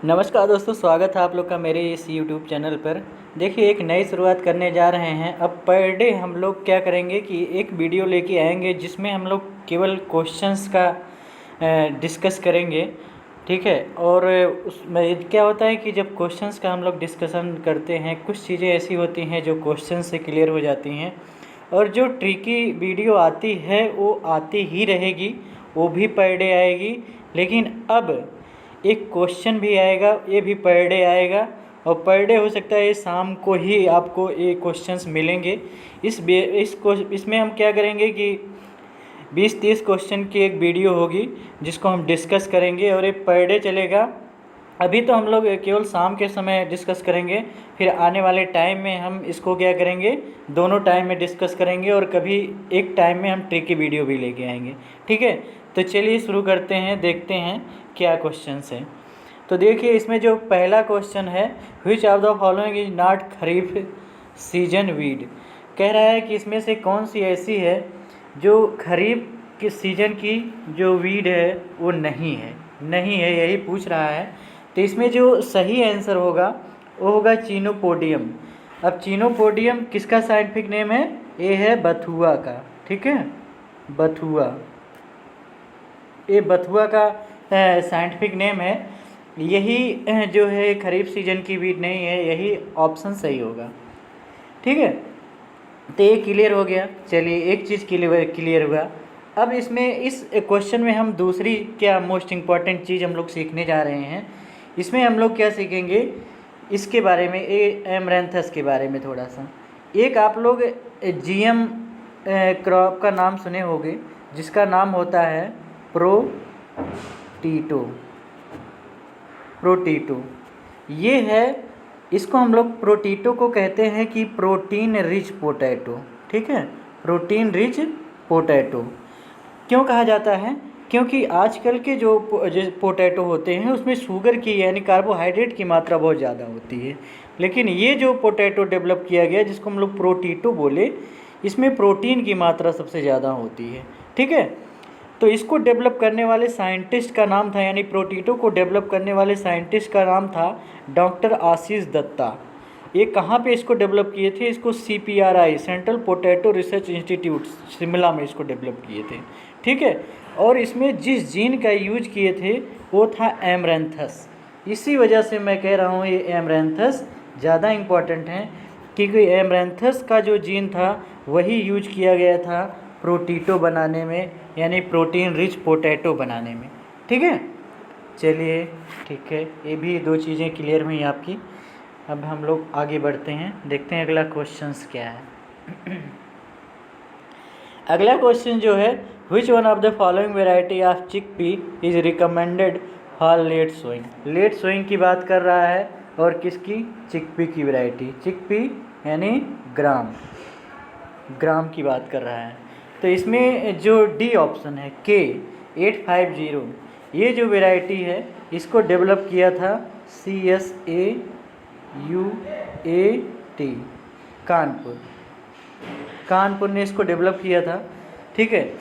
नमस्कार दोस्तों, स्वागत है आप लोग का मेरे इस यूट्यूब चैनल पर। देखिए, एक नई शुरुआत करने जा रहे हैं। अब पर डे हम लोग क्या करेंगे कि एक वीडियो लेके आएंगे जिसमें हम लोग केवल क्वेश्चंस का डिस्कस करेंगे, ठीक है। और उसमें क्या होता है कि जब क्वेश्चंस का हम लोग डिस्कशन करते हैं, कुछ चीज़ें ऐसी होती हैं जो क्वेश्चन से क्लियर हो जाती हैं, और जो ट्रिकी वीडियो आती है वो आती ही रहेगी, वो भी पर डे आएगी। लेकिन अब एक क्वेश्चन भी आएगा, ये भी पर डे आएगा, और पर डे हो सकता है ये शाम को ही आपको ये क्वेश्चंस मिलेंगे। इसमें हम क्या करेंगे कि 20-30 क्वेश्चन की एक वीडियो होगी जिसको हम डिस्कस करेंगे, और ये पर डे चलेगा। अभी तो हम लोग केवल शाम के समय डिस्कस करेंगे, फिर आने वाले टाइम में हम इसको क्या करेंगे, दोनों टाइम में डिस्कस करेंगे, और कभी एक टाइम में हम ट्रिकी वीडियो भी लेके आएंगे, ठीक है। तो चलिए शुरू करते हैं, देखते हैं क्या क्वेश्चंस हैं। तो देखिए, इसमें जो पहला क्वेश्चन है, which of the following is not kharif season weed. कह रहा है कि इसमें से कौन सी ऐसी है जो खरीफ के सीजन की जो वीड है वो नहीं है, यही पूछ रहा है। तो इसमें जो सही आंसर होगा वो होगा चिनोपोडियम। अब चिनोपोडियम किसका साइंटिफिक नेम है? ये है बथुआ का, ठीक है, बथुआ। ये बथुआ का साइंटिफिक नेम है। यही जो है खरीफ सीजन की वीड नहीं है, यही ऑप्शन सही होगा, ठीक है। तो ये क्लियर हो गया। चलिए, एक चीज़ क्लियर हुआ। अब इसमें इस क्वेश्चन में हम दूसरी क्या मोस्ट इम्पॉर्टेंट चीज़ हम लोग सीखने जा रहे हैं। इसमें हम लोग क्या सीखेंगे, इसके बारे में, एमरैंथस के बारे में थोड़ा सा। एक आप लोग जीएम क्रॉप का नाम सुने होंगे जिसका नाम होता है प्रोटीटो। ये है, इसको हम लोग प्रोटीटो को कहते हैं कि प्रोटीन रिच पोटैटो, ठीक है, प्रोटीन रिच पोटैटो। क्यों कहा जाता है? क्योंकि आजकल के जो पोटैटो होते हैं उसमें शुगर की यानी कार्बोहाइड्रेट की मात्रा बहुत ज़्यादा होती है, लेकिन ये जो पोटैटो डेवलप किया गया जिसको हम लोग प्रोटीटो बोले, इसमें प्रोटीन की मात्रा सबसे ज़्यादा होती है, ठीक है। तो इसको डेवलप करने वाले साइंटिस्ट का नाम था, यानी प्रोटीटो को डेवलप करने वाले साइंटिस्ट का नाम था डॉक्टर आशीष दत्ता। ये कहाँ पे इसको डेवलप किए थे? इसको CPRI, central potato research institute, Shimla में इसको डेवलप किए थे, ठीक है। और इसमें जिस जीन का यूज किए थे वो था एमरैंथस। इसी वजह से मैं कह रहा हूँ ये एमरैंथस ज़्यादा इम्पॉर्टेंट है, क्योंकि एमरैंथस का जो जीन था वही यूज किया गया था प्रोटीटो बनाने में, यानी प्रोटीन रिच पोटैटो बनाने में, ठीक है। चलिए, ठीक है, ये भी दो चीज़ें क्लियर हुई आपकी। अब हम लोग आगे बढ़ते हैं, देखते हैं अगला क्वेश्चंस क्या है। अगला क्वेश्चन जो है, which one of the following variety of chickpea is recommended for late sowing. Late sowing की बात कर रहा है, और किसकी? चिकपी की वैरायटी। चिकपी यानी ग्राम की बात कर रहा है। तो इसमें जो डी ऑप्शन है, K850, ये जो वैरायटी है इसको डेवलप किया था CSAUAT, कानपुर ने इसको डेवलप किया था, ठीक है।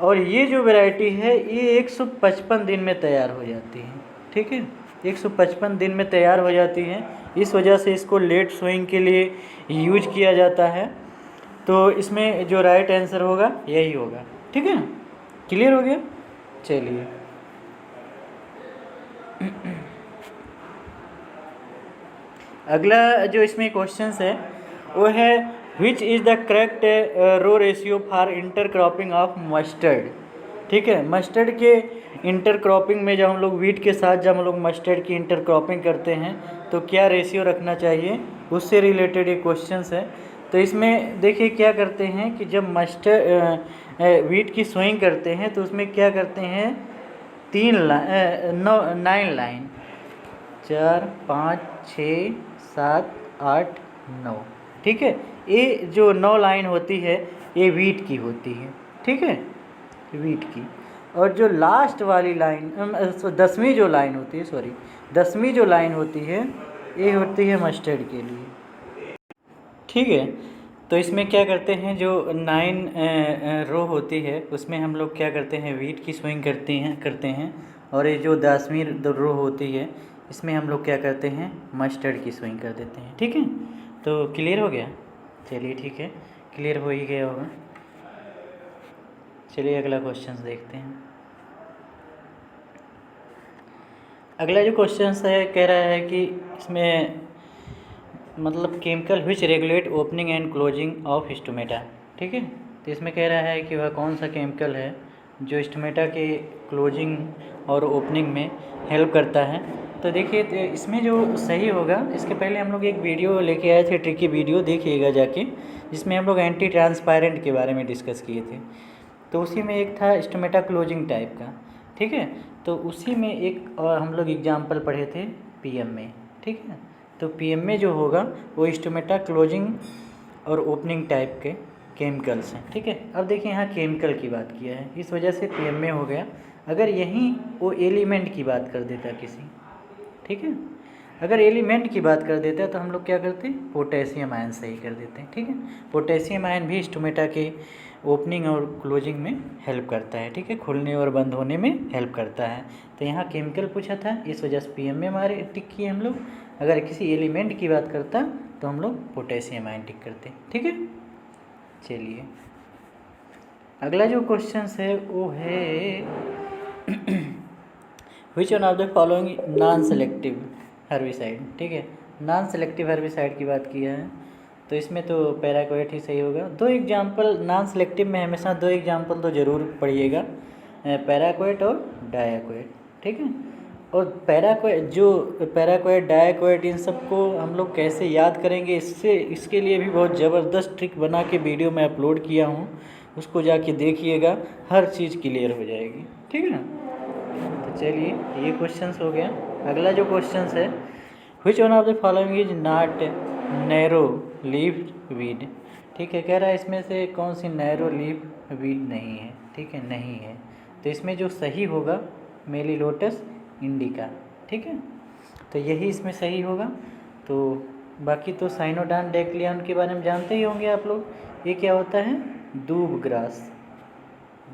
और ये जो वैरायटी है ये 155 दिन में तैयार हो जाती है, ठीक है, 155 दिन में तैयार हो जाती है। इस वजह से इसको लेट सोइंग के लिए यूज किया जाता है। तो इसमें जो राइट आंसर होगा यही होगा, ठीक है। क्लियर हो गया। चलिए, अगला जो इसमें क्वेश्चंस है वो है, which is the correct row ratio for intercropping of mustard, ठीक है। मस्टर्ड के इंटरक्रॉपिंग में जब हम लोग वीट के साथ जब हम लोग मस्टर्ड की इंटरक्रॉपिंग करते हैं तो क्या रेशियो रखना चाहिए, उससे रिलेटेड ये क्वेश्चंस है। तो इसमें देखिए क्या करते हैं कि जब वीट की सोइंग करते हैं तो उसमें क्या करते हैं, 9 लाइन, 4 5 6 7 8 9, ठीक है। ये जो 9 लाइन होती है ये वीट की होती है, ठीक है, वीट की। और जो लास्ट वाली लाइन, 10वीं जो लाइन होती है, 10वीं जो लाइन होती है ये होती है मस्टर्ड के लिए, ठीक है। तो इसमें क्या करते हैं, जो 9 रो होती है उसमें हम लोग क्या करते हैं, वीट की सोइंग करते हैं। और ये जो 10वीं रो होती है इसमें हम लोग क्या करते हैं, मस्टर्ड की सुइंग कर देते हैं। ठीक है, तो क्लियर हो गया। चलिए ठीक है, क्लियर हो ही गया होगा। चलिए अगला क्वेश्चन देखते हैं। अगला जो क्वेश्चन है कह रहा है कि इसमें मतलब chemical which regulate opening and closing of stomata. ठीक है, तो इसमें कह रहा है कि वह कौन सा केमिकल है जो स्टोमेटा के क्लोजिंग और ओपनिंग में हेल्प करता है। तो देखिए, तो इसमें जो सही होगा, इसके पहले हम लोग एक वीडियो लेके आए थे, ट्रिकी वीडियो, देखिएगा जाके, जिसमें हम लोग एंटी ट्रांसपेरेंट के बारे में डिस्कस किए थे। तो उसी में एक था स्टोमेटा क्लोजिंग टाइप का। ठीक है, तो उसी में एक और हम लोग एग्जाम्पल पढ़े थे पीएम में। ठीक है, तो पीएम में जो होगा वो स्टोमेटा क्लोजिंग और ओपनिंग टाइप के केमिकल्स हैं। ठीक है, अब देखिए यहाँ केमिकल की बात किया है, इस वजह से पीएम में हो गया। अगर यहीं वो एलिमेंट की बात कर देता किसी, ठीक है, अगर एलिमेंट की बात कर देता है तो हम लोग क्या करते हैं, पोटेशियम आयन सही कर देते हैं। ठीक है, पोटेशियम आयन भी स्टोमेटा के ओपनिंग और क्लोजिंग में हेल्प करता है। ठीक है, खुलने और बंद होने में हेल्प करता है। तो यहाँ केमिकल पूछा था, इस वजह से पीएम में हमारे टिक किए हम लोग। अगर किसी एलिमेंट की बात करता तो हम लोग पोटेशियम आयन टिक करते। ठीक है, चलिए अगला जो क्वेश्चन है वो है which one of the following non selective herbicide. ठीक है, नॉन सेलेक्टिव हर्बिसाइड की बात किया है, तो इसमें तो पैराक्वेट ही सही होगा। दो एग्जाम्पल नॉन सेलेक्टिव में, हमेशा दो एग्जाम्पल तो ज़रूर पढ़िएगा, पैराक्वेट और डायाक्वेट। ठीक है, और पैराक्वेट डायाक्वेट इन सबको हम लोग कैसे याद करेंगे, इसके लिए भी बहुत ज़बरदस्त ट्रिक बना के वीडियो में अपलोड किया हूँ, उसको जाके देखिएगा, हर चीज़ क्लियर हो जाएगी। ठीक है, तो चलिए ये क्वेश्चन हो गया। अगला जो क्वेश्चन है, which one of the following is not narrow leaf weed. ठीक है, कह रहा है इसमें से कौन सी नैरो लीफ वीड नहीं है। ठीक है, नहीं है, तो इसमें जो सही होगा मेलिलोटस इंडिका। ठीक है, तो यही इसमें सही होगा। तो बाकी तो साइनोडान डेक्लियन के बारे में जानते ही होंगे आप लोग। ये क्या होता है, दूब ग्रास,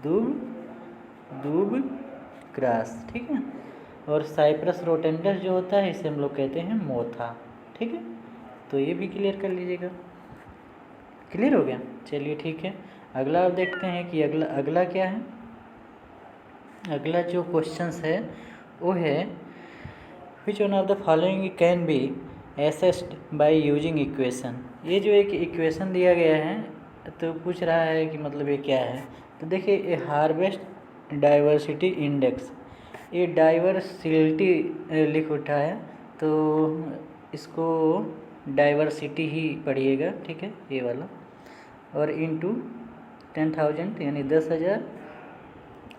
दूब ग्रास। ठीक है, और साइप्रस रोटेंडस जो होता है इसे हम लोग कहते हैं मोथा। ठीक है, तो ये भी क्लियर कर लीजिएगा। क्लियर हो गया, चलिए ठीक है। अगला देखते हैं कि अगला क्या है। अगला जो क्वेश्चंस है वो है which one of the following can be assessed by using equation. ये जो एक इक्वेशन दिया गया है तो पूछ रहा है कि मतलब ये क्या है। तो देखिए, ये हार्वेस्ट डाइवर्सिटी इंडेक्स, ये डाइवर्सिटी लिख उठा है, तो इसको डाइवर्सिटी ही पढ़िएगा। ठीक है, ये वाला, और इनटू 10,000 यानी 10,000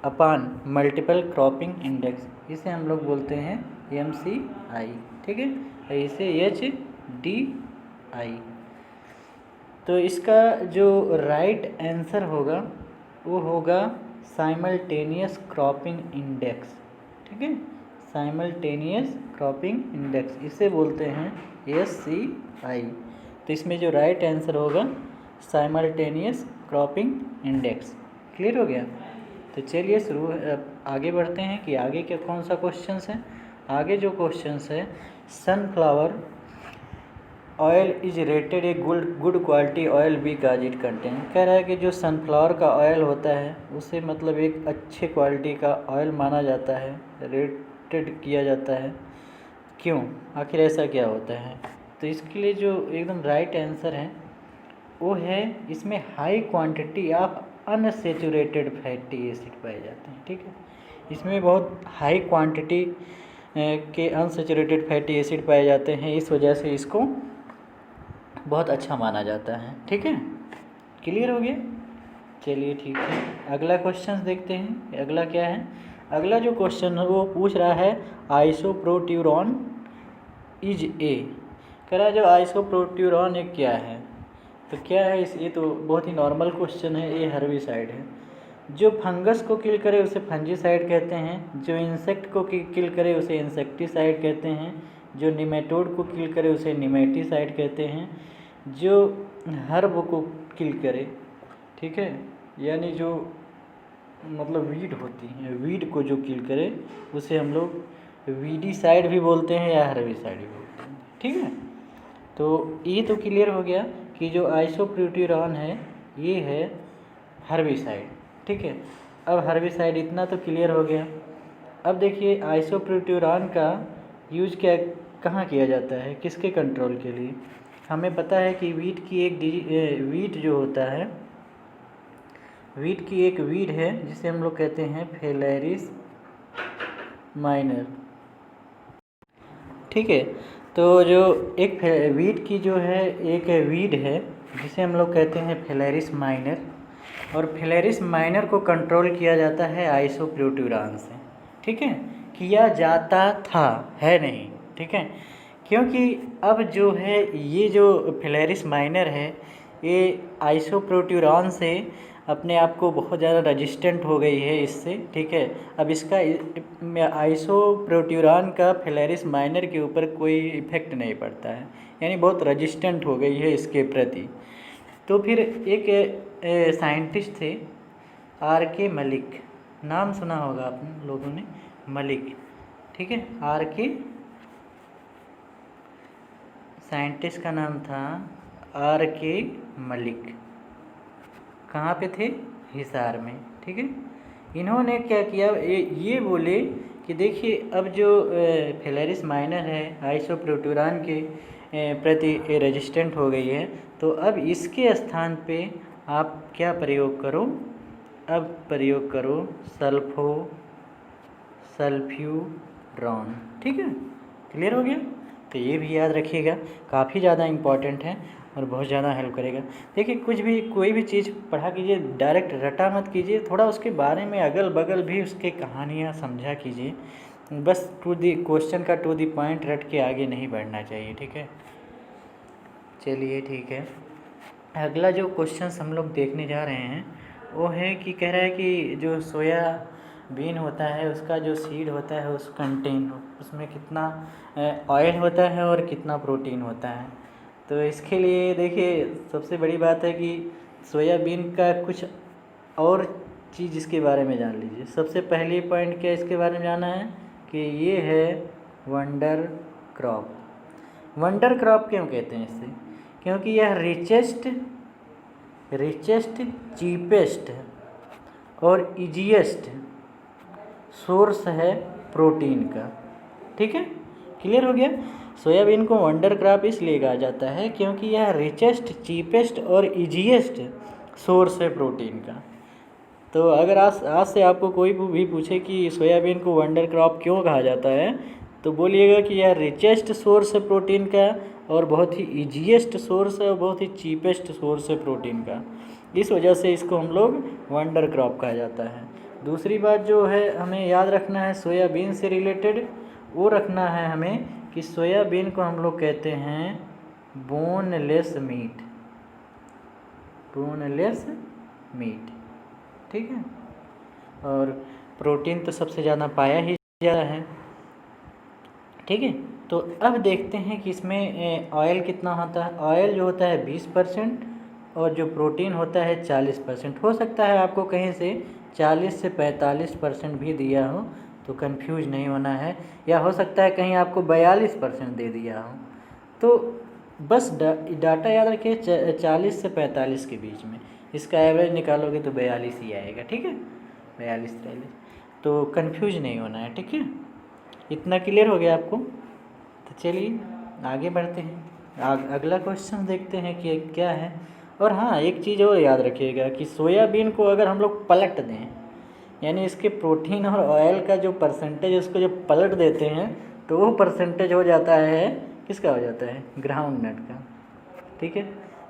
अपान मल्टीपल क्रॉपिंग इंडेक्स, इसे हम लोग बोलते हैं MCI। ठीक है, इसे HDI। तो इसका जो राइट आंसर होगा वो होगा साइमल्टेनियस क्रॉपिंग इंडेक्स। ठीक है, साइमल्टेनियस क्रॉपिंग इंडेक्स इसे बोलते हैं SCI। तो इसमें जो राइट आंसर होगा साइमल्टेनियस क्रॉपिंग इंडेक्स। क्लियर हो गया, तो चलिए आगे बढ़ते हैं कि आगे क्या कौन सा क्वेश्चन है। आगे जो क्वेश्चन है, sunflower oil is rated a good quality oil because it contain. कह रहा है कि जो सनफ्लावर का ऑयल होता है उसे मतलब एक अच्छे क्वालिटी का ऑयल माना जाता है, रेटेड किया जाता है। क्यों, आखिर ऐसा क्या होता है। तो इसके लिए जो एकदम राइट आंसर है वो है, इसमें high quantity of unsaturated fatty acid पाए जाते हैं। ठीक है, इसमें बहुत हाई क्वांटिटी के अनसेचुरेटेड फैटी एसिड पाए जाते हैं, इस वजह से इसको बहुत अच्छा माना जाता है। ठीक है, क्लियर हो गया, चलिए ठीक है। अगला क्वेश्चन देखते हैं, अगला क्या है। अगला जो क्वेश्चन है वो पूछ रहा है आइसोप्रोट्यूरॉन इज ए। कह रहा है जो आइसोप्रोट्यूरॉन एक क्या है, तो क्या है ये तो बहुत ही नॉर्मल क्वेश्चन है। ये हर्बिसाइड है, जो फंगस को किल करे उसे फंजीसाइड कहते हैं, जो इंसेक्ट को किल करे उसे इंसेक्टिसाइड कहते हैं, जो निमेटोड को किल करे उसे निमेटिसाइड कहते हैं, जो हर्ब को किल करे, ठीक है, यानी जो मतलब वीड होती है, वीड को जो किल करे उसे हम लोग वीडिसाइड भी बोलते हैं या हर्बिसाइड भी बोलते हैं, ठीक है। तो ये तो क्लियर हो गया कि जो आइसोप्यूटेरॉन है ये है हर्बिसाइड, ठीक है। अब हर्बिसाइड इतना तो क्लियर हो गया। अब देखिए आइसोप्यूटेरॉन का यूज कहाँ किया जाता है, किसके कंट्रोल के लिए। हमें पता है कि वीट जो होता है, वीट की एक वीड है जिसे हम लोग कहते हैं फेलेरिस माइनर, ठीक है। तो जो एक वीट की जो है एक वीड है जिसे हम लोग कहते हैं फेलेरिस माइनर, और फेलेरिस माइनर को कंट्रोल किया जाता है आइसोप्यूटेरॉन से, ठीक है। किया जाता था, है नहीं, ठीक है। क्योंकि अब जो है ये जो फेलेरिस माइनर है ये आइसोप्यूटेरॉन से अपने आप को बहुत ज़्यादा रेजिस्टेंट हो गई है इससे, ठीक है। अब इसका आइसोप्यूटेरॉन का फेलेरिस माइनर के ऊपर कोई इफेक्ट नहीं पड़ता है, यानी बहुत रेजिस्टेंट हो गई है इसके प्रति। तो फिर एक साइंटिस्ट थे R.K. मलिक, नाम सुना होगा आप लोगों ने, मलिक, ठीक है। R.K. साइंटिस्ट का नाम था R.K. मलिक, कहाँ पे थे, हिसार में, ठीक है। इन्होंने क्या किया, ये बोले कि देखिए अब जो फेलेरिस माइनर है आइसोप्यूटेरॉन के प्रति रेजिस्टेंट हो गई है, तो अब इसके स्थान पे आप क्या प्रयोग करो, अब प्रयोग करो सल्फ्यूरॉन, ठीक है। क्लियर हो गया। तो ये भी याद रखिएगा, काफ़ी ज़्यादा इम्पॉर्टेंट है और बहुत ज़्यादा हेल्प करेगा। देखिए कोई भी चीज़ पढ़ा कीजिए, डायरेक्ट रटा मत कीजिए, थोड़ा उसके बारे में अगल बगल भी उसके कहानियाँ समझा कीजिए, बस क्वेश्चन का टू दी पॉइंट रट के आगे नहीं बढ़ना चाहिए, ठीक है। चलिए ठीक है, अगला जो क्वेश्चन हम लोग देखने जा रहे हैं वो है कि कह रहा है कि जो सोयाबीन होता है उसका जो सीड होता है उस कंटेन उसमें कितना ऑयल होता है और कितना प्रोटीन होता है। तो इसके लिए देखिए सबसे बड़ी बात है कि सोयाबीन का कुछ और चीज़ इसके बारे में जान लीजिए। सबसे पहली पॉइंट क्या इसके बारे में जाना है कि ये है वंडर क्रॉप। वंडर क्रॉप क्यों कहते हैं इसे, क्योंकि यह रिचेस्ट चीपेस्ट और ईजीएस्ट सोर्स है प्रोटीन का, ठीक है। क्लियर हो गया। सोयाबीन को वंडर क्रॉप इसलिए कहा जाता है क्योंकि यह रिचेस्ट चीपेस्ट और ईजीएस्ट सोर्स है प्रोटीन का। तो अगर आज से आपको कोई भी पूछे कि सोयाबीन को वंडर क्रॉप क्यों कहा जाता है, तो बोलिएगा कि यह रिचेस्ट सोर्स है प्रोटीन का और बहुत ही ईजीएस्ट सोर्स है और बहुत ही चीपेस्ट सोर्स है प्रोटीन का। इस वजह से इसको हम लोग वंडर क्रॉप कहा जाता है। दूसरी बात जो है हमें याद रखना है सोयाबीन से रिलेटेड, वो रखना है हमें कि सोयाबीन को हम लोग कहते हैं बोनलेस मीट, बोनलेस मीट, ठीक है। और प्रोटीन तो सबसे ज़्यादा पाया ही जा रहा है, ठीक है। तो अब देखते हैं कि इसमें ऑयल कितना होता है। ऑयल जो होता है 20% और जो प्रोटीन होता है 40%। हो सकता है आपको कहीं से 40 से 45% भी दिया हो, तो कंफ्यूज नहीं होना है, या हो सकता है कहीं आपको 42% दे दिया हो। तो बस डाटा याद रखिए 40 से 45 के बीच में, इसका एवरेज निकालोगे तो 42 ही आएगा, ठीक है, 42-43। तो कंफ्यूज नहीं होना है, ठीक है। इतना क्लियर हो गया आपको। तो चलिए आगे बढ़ते हैं, अगला क्वेश्चन देखते हैं कि क्या है। और हाँ, एक चीज़ और याद रखिएगा कि सोयाबीन को अगर हम लोग पलट दें, यानी इसके प्रोटीन और ऑयल का जो परसेंटेज उसको जो पलट देते हैं, तो वो परसेंटेज हो जाता है किसका, हो जाता है ग्राउंड नट का, ठीक है।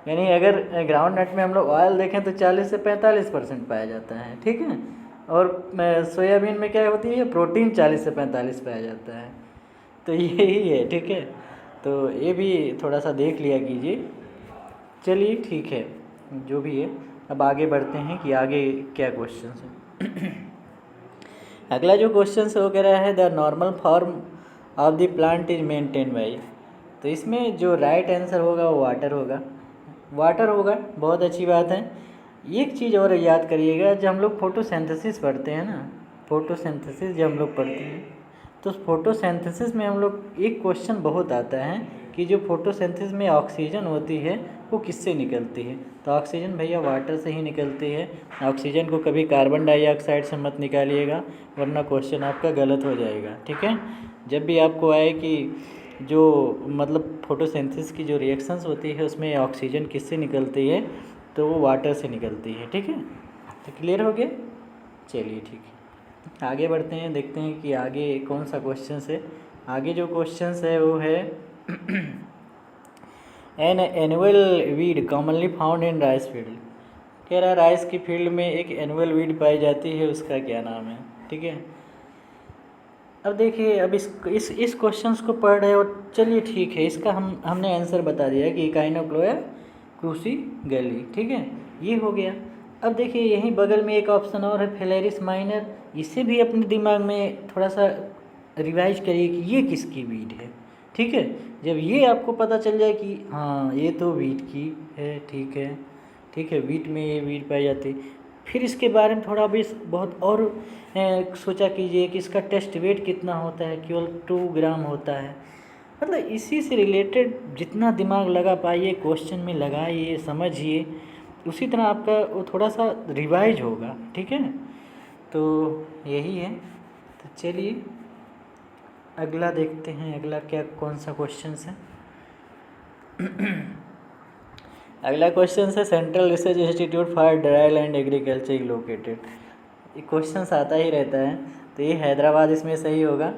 यानी अगर ग्राउंड नट में हम लोग ऑयल देखें तो 40 से 45% पाया जाता है, ठीक है। और सोयाबीन में क्या होती है, प्रोटीन 40 से 45 पाया जाता है। तो यही है, ठीक है। तो ये भी थोड़ा सा देख लिया कीजिए। चलिए ठीक है, जो भी है अब आगे बढ़ते हैं कि आगे क्या क्वेश्चन है। अगला जो क्वेश्चन है वो कह रहा है the normal form of the plant is maintain by. तो इसमें जो राइट आंसर होगा वो वाटर होगा, वाटर होगा, बहुत अच्छी बात है। एक चीज़ और याद करिएगा, जब हम लोग फोटोसिंथेसिस पढ़ते हैं ना, फोटोसिंथेसिस जब हम लोग पढ़ते हैं तो फोटोसिंथेसिस में हम लोग एक क्वेश्चन बहुत आता है कि जो फोटोसिंथेसिस में ऑक्सीजन होती है वो किससे निकलती है। तो ऑक्सीजन भैया वाटर से ही निकलती है। ऑक्सीजन को कभी कार्बन डाइऑक्साइड से मत निकालिएगा, वरना क्वेश्चन आपका गलत हो जाएगा। ठीक है, जब भी आपको आए कि जो मतलब फोटोसिंथेसिस की जो रिएक्शंस होती है उसमें ऑक्सीजन किससे निकलती है, तो वो वाटर से निकलती है। ठीक है, तो क्लियर हो गया। चलिए ठीक है, आगे बढ़ते हैं, देखते हैं कि आगे कौन सा क्वेश्चन है। आगे जो क्वेश्चन है वो है an annual weed commonly found in rice field. कह रहा है राइस की फील्ड में एक एनुअल वीड पाई जाती है, उसका क्या नाम है। ठीक है, अब देखिए, अब इस क्वेश्चंस को पढ़ रहे हो, चलिए ठीक है, इसका हमने आंसर बता दिया कि इकाइनोक्लोया क्रूसीगेली। ठीक है, ये हो गया। अब देखिए यहीं बगल में एक ऑप्शन और है फिलेरिस माइनर, इसे भी अपने दिमाग में थोड़ा सा रिवाइज करिए कि ये किसकी वीड है। ठीक है, जब ये आपको पता चल जाए कि हाँ ये तो वीट की है, ठीक है, ठीक है, वीट में ये वीट पाई जाती, फिर इसके बारे में थोड़ा भी बहुत और सोचा कीजिए कि इसका टेस्ट वेट कितना होता है, केवल 2 ग्राम होता है। मतलब इसी से रिलेटेड जितना दिमाग लगा पाइए क्वेश्चन में लगाइए, समझिए, उसी तरह आपका वो थोड़ा सा रिवाइज होगा। ठीक है, तो यही है। तो चलिए अगला देखते हैं, अगला क्या कौन सा क्वेश्चन है। अगला क्वेश्चन है central research institute for dry land agriculture located. ये क्वेश्चन आता ही रहता है, तो ये हैदराबाद इसमें सही होगा।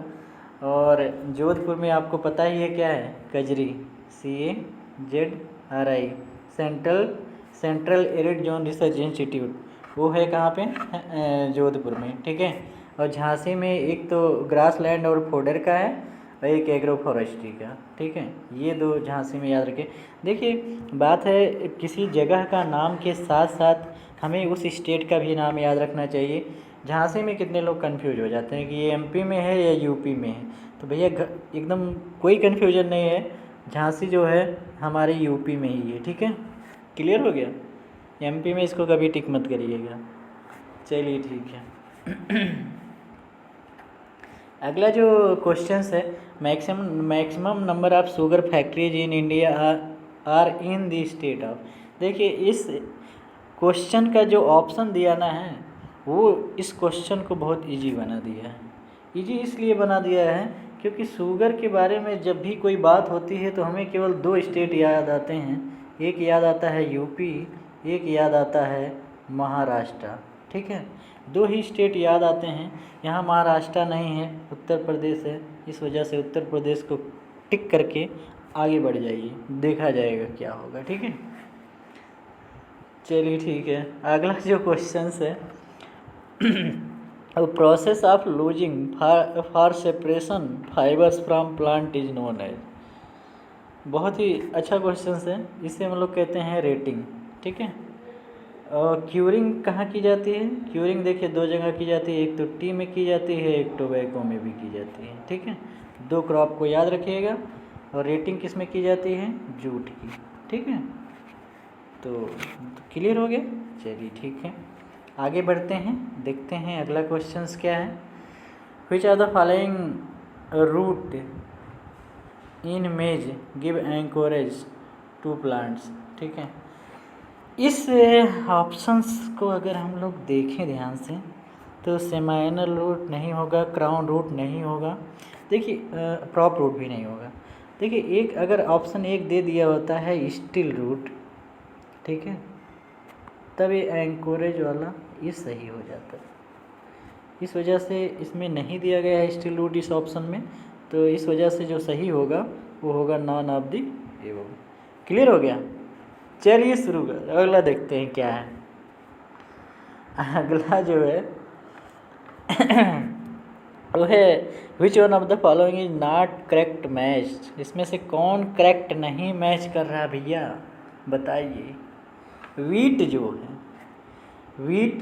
और जोधपुर में आपको पता ही है क्या है, कजरी, CAZRI, central arid zone research institute, वो है कहाँ पे, जोधपुर में। ठीक है, और झांसी में एक तो ग्रास लैंड और फोडर का है और एक एग्रो फॉरेस्ट्री का। ठीक है, ये 2 झांसी में याद रखें। देखिए बात है, किसी जगह का नाम के साथ साथ हमें उस स्टेट का भी नाम याद रखना चाहिए। झांसी में कितने लोग कंफ्यूज हो जाते हैं कि ये MP में है या UP में है, तो भैया एकदम कोई कन्फ्यूजन नहीं है, झांसी जो है हमारे UP में ही है। ठीक है, क्लियर हो गया। MP में इसको कभी टिक मत करिएगा। चलिए ठीक है। अगला जो क्वेश्चन है, maximum number of sugar factories in India are in the state of. देखिए इस क्वेश्चन का जो ऑप्शन दिया ना है, वो इस क्वेश्चन को बहुत इजी बना दिया है। इजी इसलिए बना दिया है क्योंकि शुगर के बारे में जब भी कोई बात होती है तो हमें केवल 2 स्टेट याद आते हैं, एक याद आता है UP, एक याद आता है महाराष्ट्र। ठीक है, 2 ही स्टेट याद आते हैं। यहाँ महाराष्ट्र नहीं है, उत्तर प्रदेश है, इस वजह से उत्तर प्रदेश को टिक करके आगे बढ़ जाइए, देखा जाएगा क्या होगा। ठीक है, चलिए ठीक है। अगला जो क्वेश्चन है, process of loosing for separation fibres from plant is known as. बहुत ही अच्छा क्वेश्चन है, इसे हम लोग कहते हैं रेटिंग। ठीक है, और क्यूरिंग कहाँ की जाती है, क्यूरिंग देखिए 2 जगह की जाती है, एक तो टी में की जाती है, एक टोबैको में भी की जाती है। ठीक है, 2 क्रॉप को याद रखिएगा। और रेटिंग किस में की जाती है, जूट की। ठीक है, तो क्लियर हो गया। चलिए ठीक है, आगे बढ़ते हैं, देखते हैं अगला क्वेश्चन क्या है। Which are the following root in maize give anchorage to plants. ठीक है, इस ऑप्शंस को अगर हम लोग देखें ध्यान से तो सेमाइनल रूट नहीं होगा, क्राउन रूट नहीं होगा, देखिए प्रॉप रूट भी नहीं होगा। देखिए एक अगर ऑप्शन 1 दे दिया होता है स्टिल रूट, ठीक है, तब ये एंकोरेज वाला ये सही हो जाता है। इस वजह से इसमें नहीं दिया गया है स्टिल रूट इस ऑप्शन में, तो इस वजह से जो सही होगा वो होगा none of the above. Clear हो गया। चलिए शुरू कर, अगला देखते हैं क्या है। अगला जो है वो है which one of the following is not correct match. इसमें से कौन करेक्ट नहीं मैच कर रहा भैया, बताइए। वीट जो है, वीट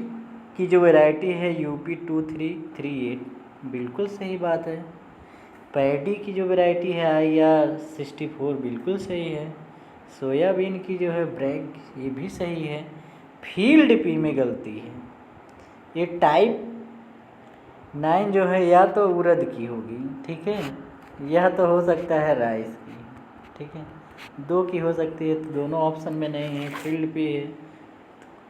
की जो वैरायटी है UP 2338, बिल्कुल सही बात है। पैडी की जो वैरायटी है IR 64, बिल्कुल सही है। सोयाबीन की जो है ब्रैग, ये भी सही है। फील्ड P में गलती है। ये टाइप 9 जो है या तो उड़द की होगी, ठीक है, यह तो हो सकता है राइस की, ठीक है। 2 की हो सकती है, तो दोनों ऑप्शन में नहीं है, फील्ड पे है,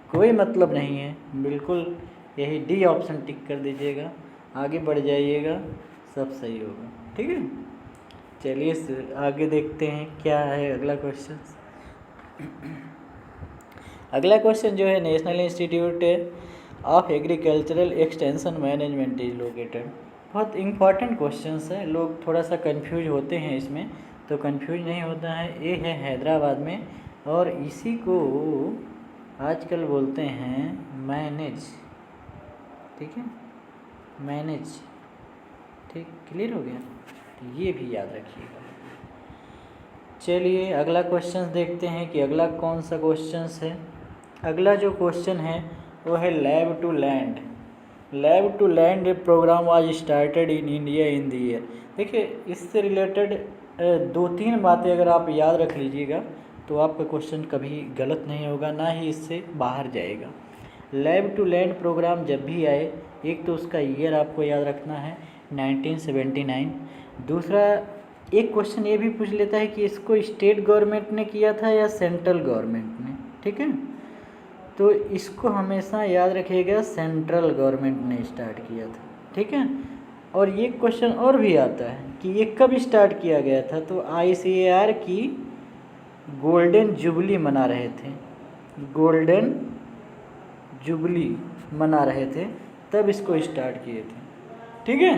कोई मतलब नहीं है, बिल्कुल यही डी ऑप्शन टिक कर दीजिएगा, आगे बढ़ जाइएगा, सब सही होगा, ठीक है। चलिए आगे देखते हैं क्या है अगला क्वेश्चन। अगला क्वेश्चन जो है, national institute of agricultural extension management is located. बहुत इम्पॉर्टेंट क्वेश्चन है, लोग थोड़ा सा कंफ्यूज होते हैं इसमें, तो कंफ्यूज नहीं होता है। ये है हैदराबाद में, और इसी को आजकल बोलते हैं मैनेज, ठीक है, मैनेज, ठीक, क्लियर हो गया, तो ये भी याद रखिएगा। चलिए अगला क्वेश्चन देखते हैं कि अगला कौन सा क्वेश्चन है। अगला जो क्वेश्चन है वो है lab to land. Lab to land programme was started in India in the year. देखिए इससे रिलेटेड 2-3 बातें अगर आप याद रख लीजिएगा तो आपका क्वेश्चन कभी गलत नहीं होगा, ना ही इससे बाहर जाएगा। लैब टू लैंड प्रोग्राम जब भी आए, एक तो उसका ईयर आपको याद रखना है 1979। दूसरा एक क्वेश्चन ये भी पूछ लेता है कि इसको स्टेट गवर्नमेंट ने किया था या सेंट्रल गवर्नमेंट ने, ठीक है, तो इसको हमेशा याद रखिएगा सेंट्रल गवर्नमेंट ने स्टार्ट किया था, ठीक है। और ये क्वेश्चन और भी आता है कि ये कब स्टार्ट किया गया था, तो ICAR की गोल्डन जुबली मना रहे थे, गोल्डन जुबली मना रहे थे, तब इसको स्टार्ट किए थे, ठीक है,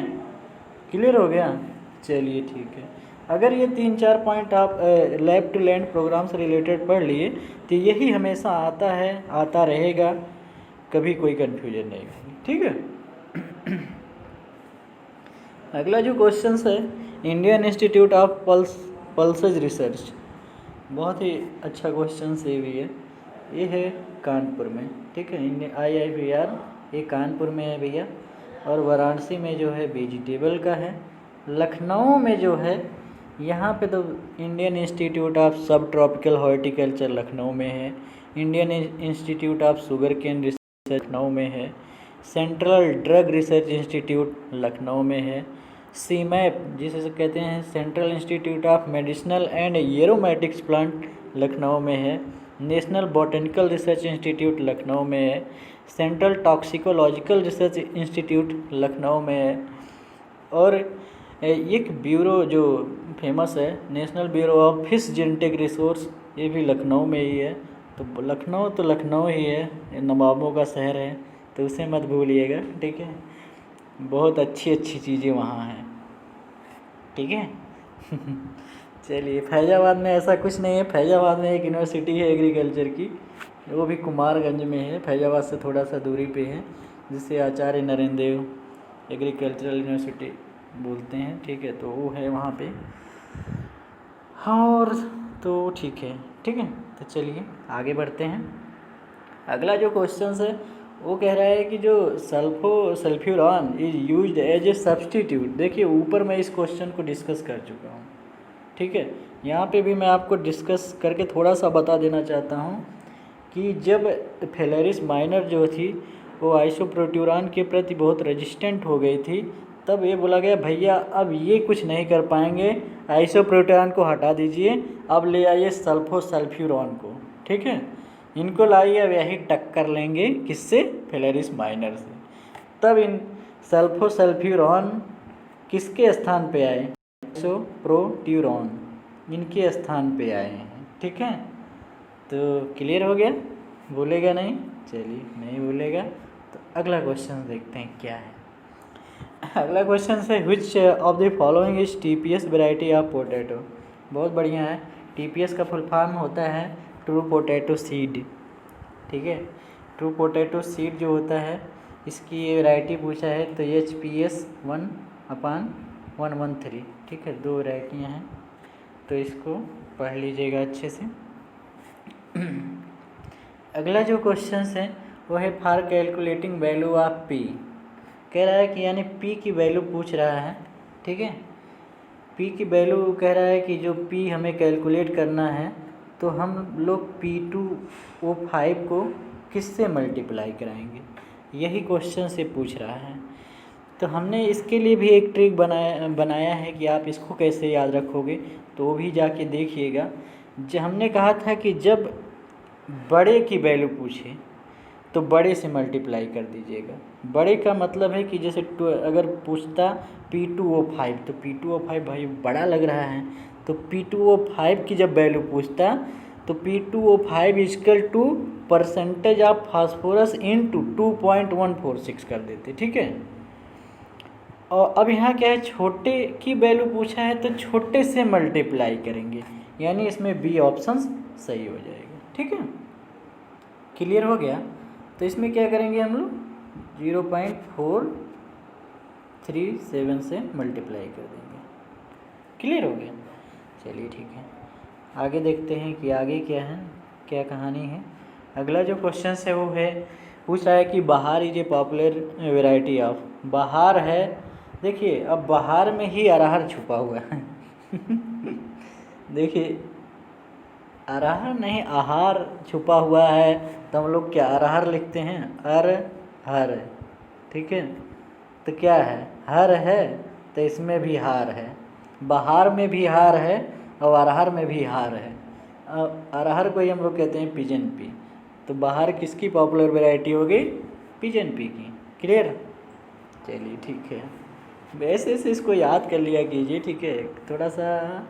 क्लियर हो गया। चलिए ठीक है, अगर ये 3-4 पॉइंट आप लैब टू लैंड प्रोग्राम से रिलेटेड पढ़ लिए तो यही हमेशा आता है, आता रहेगा, कभी कोई कन्फ्यूजन नहीं होगी, ठीक है। अगला जो क्वेश्चन है, Indian institute of pulses research, बहुत ही अच्छा क्वेश्चन ये भी है, ये है कानपुर में, ठीक है, IIPR ये कानपुर में है भैया, और वाराणसी में जो है वेजिटेबल का है। लखनऊ में जो है, यहाँ पे तो Indian institute of sub tropical horticulture Lucknow में है, Indian institute of sugar cane research Lucknow में है, central drug research institute Lucknow में है, CMAP जिसे कहते हैं central institute of medicinal and aromatics plant Lucknow में है, national botanical research institute Lucknow में है, central toxicological research institute Lucknow में है, और एक ब्यूरो जो फेमस है national bureau of fish genetic resource, ये भी लखनऊ में ही है। तो लखनऊ ही है, ये नवाबों का शहर है, तो उसे मत भूलिएगा, ठीक है, बहुत अच्छी अच्छी चीज़ें वहाँ हैं, ठीक है। चलिए फैज़ाबाद में ऐसा कुछ नहीं है, फैज़ाबाद में एक यूनिवर्सिटी है एग्रीकल्चर की, वो भी कुमारगंज में है, फैज़ाबाद से थोड़ा सा दूरी पे है, जिसे आचार्य नरेंद्र देव एग्रीकल्चरल यूनिवर्सिटी बोलते हैं, ठीक है, तो वो है वहाँ पे। हाँ, और तो ठीक है, तो चलिए आगे बढ़ते हैं। अगला जो क्वेश्चन है वो कह रहा है कि जो sulphuron is used as a substitute. देखिए ऊपर मैं इस क्वेश्चन को डिस्कस कर चुका हूँ, ठीक है, यहाँ पे भी मैं आपको डिस्कस करके थोड़ा सा बता देना चाहता हूँ कि जब फेलेरिस माइनर जो थी वो आइसोप्रोट्यूरान के प्रति बहुत रेजिस्टेंट हो गई थी, तब ये बोला गया भैया अब ये कुछ नहीं कर पाएंगे, आइसोप्रोट्यूरान को हटा दीजिए, अब ले आइए सल्फ्यूरॉन को, ठीक है, इनको लाइए, अब यही टक्कर लेंगे किससे, फेलेरिस माइनर से। तब इन सल्फ्यूरॉन किसके स्थान पे आए, आइसोप्रोट्यूरॉन इनके स्थान पे आए हैं, ठीक है, तो क्लियर हो गया, भूलेगा नहीं, चलिए नहीं भूलेगा। तो अगला क्वेश्चन देखते हैं क्या है। अगला क्वेश्चन है which of the following is TPS variety of potato. बहुत बढ़िया है, TPS का फुल फॉर्म होता है ट्रू पोटैटो सीड, ठीक है, ट्रू पोटैटो सीड जो होता है इसकी ये वैरायटी पूछा है, तो HPS 1/113, ठीक है, 2 वैरायटियाँ हैं, तो इसको पढ़ लीजिएगा अच्छे से। अगला जो क्वेश्चन है वो है for calculating value of P। कह रहा है कि यानी P की वैल्यू पूछ रहा है, ठीक है, P की वैल्यू कह रहा है कि जो P हमें कैलकुलेट करना है, तो हम लोग P2O5 को किससे मल्टीप्लाई कराएंगे, यही क्वेश्चन से पूछ रहा है। तो हमने इसके लिए भी एक ट्रिक बनाया है कि आप इसको कैसे याद रखोगे, तो वो भी जाके देखिएगा। जो हमने कहा था कि जब बड़े की वैल्यू पूछे तो बड़े से मल्टीप्लाई कर दीजिएगा। बड़े का मतलब है कि जैसे अगर पूछता P2O5 तो P2O5 भाई बड़ा लग रहा है, तो P2O5 की जब वैल्यू पूछता तो P2O5 equal to percentage of phosphorus into 2.146 कर देते, ठीक है। और अब यहाँ क्या है, छोटे की वैल्यू पूछा है तो छोटे से मल्टीप्लाई करेंगे, यानी इसमें बी ऑप्शन सही हो जाएगा, ठीक है। क्लियर हो गया। तो इसमें क्या करेंगे हम लोग 0.437 से मल्टीप्लाई कर देंगे। क्लियर हो गया। चलिए ठीक है, आगे देखते हैं कि आगे क्या है, क्या कहानी है। अगला जो क्वेश्चन है वो है, पूछ रहा है कि बहार is a popular variety of. बहार है, देखिए अब बहार में ही अरहर छुपा हुआ है देखिए अरहर नहीं आहार छुपा हुआ है, तो हम लोग क्या अरहर लिखते हैं, हर, ठीक है। तो क्या है, हर है, तो इसमें भी हार है, बहार में भी हार है और अरहर में भी हार है। अरहर को ही हम लोग कहते हैं पिजन पी, तो बहार किसकी पॉपुलर वैरायटी हो गई, पिजन पी की। क्लियर। चलिए ठीक है, वैसे से इसको याद कर लिया कीजिए, ठीक है, थोड़ा सा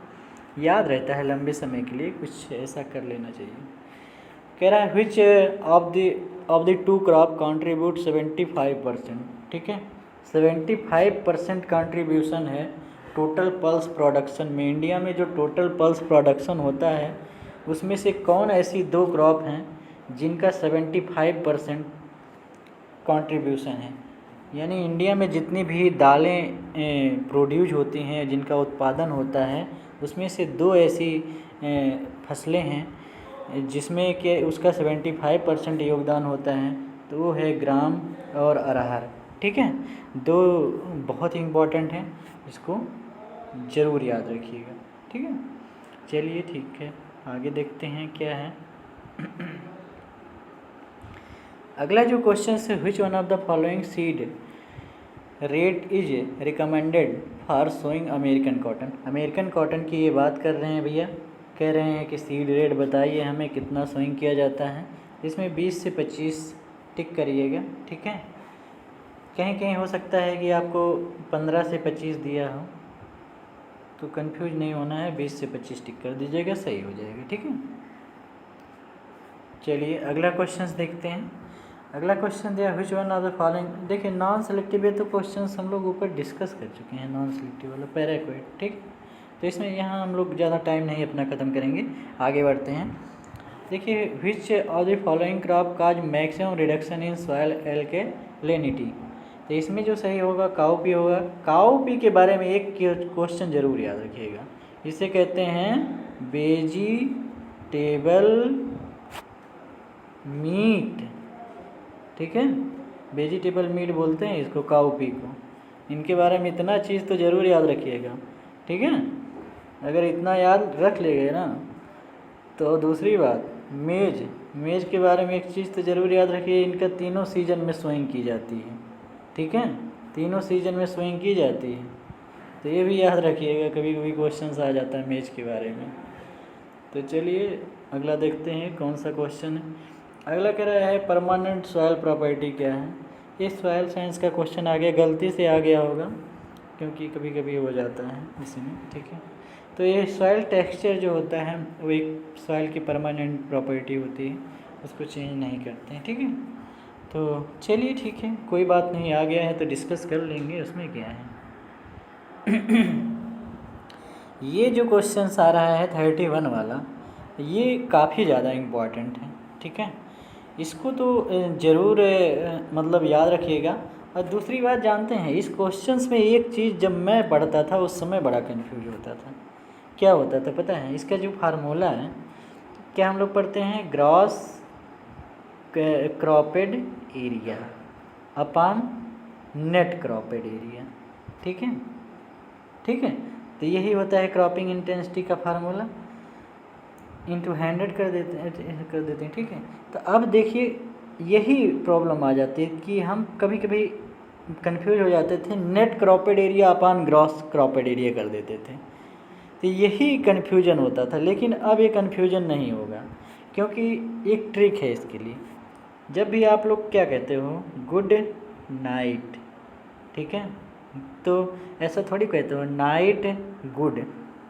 याद रहता है लंबे समय के लिए, कुछ ऐसा कर लेना चाहिए। कह रहा है which of the two crop contribute 75%, ठीक है। 75% कंट्रीब्यूशन है टोटल पल्स प्रोडक्शन में। इंडिया में जो टोटल पल्स प्रोडक्शन होता है उसमें से कौन ऐसी दो क्रॉप हैं जिनका 75% कंट्रीब्यूशन है। यानी इंडिया में जितनी भी दालें प्रोड्यूस होती हैं, जिनका उत्पादन होता है, उसमें से दो ऐसी फसलें हैं जिसमें कि उसका 75% योगदान होता है, तो वो है ग्राम और अरहर, ठीक है। दो बहुत ही इम्पोर्टेंट हैं, इसको ज़रूर याद रखिएगा, ठीक है। चलिए ठीक है, आगे देखते हैं क्या है अगला जो क्वेश्चन है, which one of the following seed rate is recommended for sowing American cotton. American cotton की ये बात कर रहे हैं भैया, कह रहे हैं कि सीड रेट बताइए हमें कितना सोइंग किया जाता है। इसमें 20 से 25 टिक करिएगा, ठीक है। कहीं कहीं हो सकता है कि आपको 15 से 25 दिया हो, तो कंफ्यूज नहीं होना है, 20 से 25 टिक कर दीजिएगा, सही हो जाएगा, ठीक है। चलिए अगला क्वेश्चन देखते हैं। अगला क्वेश्चन दिया विच वन ऑफ द फॉलोइंग। देखिए नॉन सेलेक्टिव है तो क्वेश्चन हम लोग ऊपर डिस्कस कर चुके हैं, नॉन सेलेक्टिव वाला पैराक्वाइड, ठीक। तो इसमें यहाँ हम लोग ज़्यादा टाइम नहीं अपना ख़त्म करेंगे, आगे बढ़ते हैं। देखिए which of the following crop cause maximum reduction in soil एल्केलिनिटी। तो इसमें जो सही होगा काउपी होगा। काउपी के बारे में एक क्वेश्चन ज़रूर याद रखिएगा, इसे कहते हैं वेजिटेबल मीट, ठीक है, वेजिटेबल मीट बोलते हैं इसको, काउपी को। इनके बारे में इतना चीज़ तो ज़रूर याद रखिएगा, ठीक है। अगर इतना याद रख लेंगे ना, तो दूसरी बात मेज के बारे में एक चीज़ तो ज़रूर याद रखिए, इनका तीनों सीजन में सोइंग की जाती है, ठीक है, तीनों सीजन में सोइंग की जाती है, तो ये भी याद रखिएगा, कभी कभी क्वेश्चन आ जाता है मेज के बारे में। तो चलिए अगला देखते हैं कौन सा क्वेश्चन है। अगला कह रहा है परमानेंट सॉइल प्रॉपर्टी क्या है। ये सॉइल साइंस का क्वेश्चन आ गया, गलती से आ गया होगा क्योंकि कभी कभी हो जाता है इसमें, ठीक है। तो ये सॉइल टेक्सचर जो होता है वो एक सॉइल की परमानेंट प्रॉपर्टी होती है, उसको चेंज नहीं करते हैं, ठीक है। तो चलिए ठीक है, कोई बात नहीं, आ गया है तो डिस्कस कर लेंगे, उसमें क्या है ये जो क्वेश्चन आ रहा है 31 वाला, ये काफ़ी ज़्यादा इम्पॉर्टेंट है, ठीक है। इसको तो ज़रूर मतलब याद रखिएगा। और दूसरी बात जानते हैं, इस क्वेश्चंस में एक चीज़ जब मैं पढ़ता था उस समय बड़ा कंफ्यूज होता था। क्या होता था पता है, इसका जो फार्मूला है, क्या हम लोग पढ़ते हैं, gross cropped area upon net cropped area, ठीक है, ठीक है। तो यही होता है क्रॉपिंग इंटेंसिटी का फार्मूला, इंटू 100 कर देते हैं, ठीक है। तो अब देखिए यही प्रॉब्लम आ जाती है कि हम कभी कभी कंफ्यूज हो जाते थे, नेट क्रॉपेड एरिया अपान ग्रॉस क्रॉपेड एरिया कर देते थे। तो यही कन्फ्यूजन होता था, लेकिन अब ये कन्फ्यूजन नहीं होगा, क्योंकि एक ट्रिक है इसके लिए। जब भी आप लोग क्या कहते हो गुड नाइट, ठीक है, तो ऐसा थोड़ी कहते हो नाइट गुड,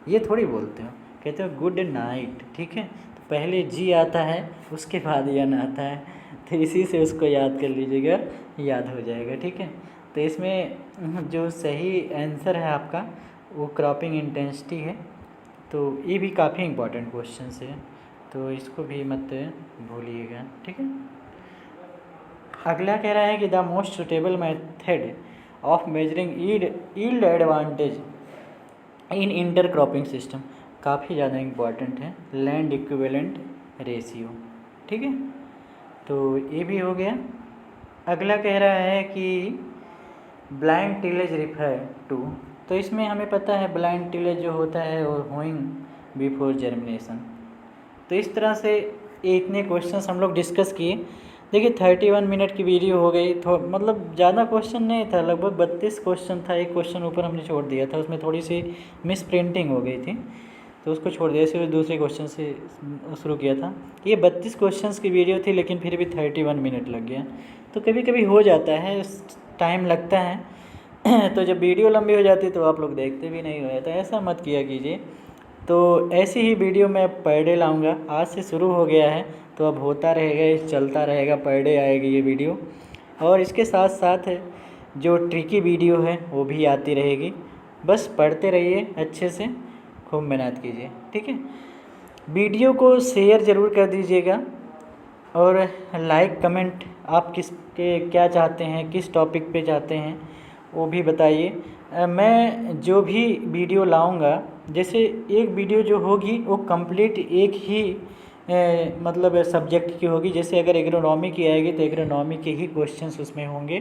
ये थोड़ी बोलते हो, कहते हो गुड नाइट, ठीक है। तो पहले जी आता है, उसके बाद यन आता है, तो इसी से उसको याद कर लीजिएगा, याद हो जाएगा, ठीक है। तो इसमें जो सही आंसर है आपका वो क्रॉपिंग इंटेंसिटी है। तो ये भी काफ़ी इम्पोर्टेंट क्वेश्चन है, तो इसको भी मत भूलिएगा, ठीक है। अगला कह रहा है कि the most suitable method of measuring yield advantage in intercropping system, काफ़ी ज़्यादा इम्पॉर्टेंट है, लैंड इक्विवेलेंट रेशियो, ठीक है। तो ये भी हो गया। अगला कह रहा है कि ब्लाइंड टिलेज रिफर टू, तो इसमें हमें पता है ब्लाइंड टिलेज जो होता है वो होइंग बिफोर जर्मिनेशन। तो इस तरह से इतने क्वेश्चंस हम लोग डिस्कस किए। देखिए 31 मिनट की वीडियो हो गई, तो मतलब ज़्यादा क्वेश्चन नहीं था, लगभग 32 क्वेश्चन था। एक क्वेश्चन ऊपर हमने छोड़ दिया था, उसमें थोड़ी सी मिस प्रिंटिंग हो गई थी, तो उसको छोड़ दिया, इसलिए दूसरे क्वेश्चन से शुरू किया था। ये 32 क्वेश्चंस की वीडियो थी, लेकिन फिर भी 31 मिनट लग गया। तो कभी कभी हो जाता है, टाइम लगता है तो जब वीडियो लंबी हो जाती है तो आप लोग देखते भी नहीं हो, तो ऐसा मत किया कीजिए। तो ऐसी ही वीडियो मैं पर डे लाऊँगा, आज से शुरू हो गया है, तो अब होता रहेगा, चलता रहेगा, पर डे आएगी ये वीडियो। और इसके साथ साथ जो ट्रिकी वीडियो है वो भी आती रहेगी। बस पढ़ते रहिए अच्छे से, खूब मेहनत कीजिए, ठीक है। वीडियो को शेयर ज़रूर कर दीजिएगा, और लाइक कमेंट आप किसके क्या चाहते हैं, किस टॉपिक पे चाहते हैं वो भी बताइए। मैं जो भी वीडियो लाऊंगा, जैसे एक वीडियो जो होगी वो कंप्लीट एक ही मतलब सब्जेक्ट की होगी। जैसे अगर एग्रोनॉमी की आएगी तो एग्रोनॉमी के ही क्वेश्चंस उसमें होंगे,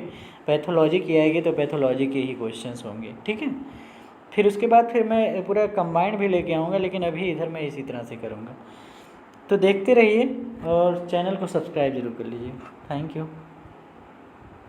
पैथोलॉजी की आएगी तो पैथोलॉजी के ही क्वेश्चंस होंगे, ठीक है। फिर उसके बाद फिर मैं पूरा कंबाइंड भी लेके आऊँगा, लेकिन अभी इधर मैं इसी तरह से करूँगा। तो देखते रहिए और चैनल को सब्सक्राइब जरूर कर लीजिए। Thank you.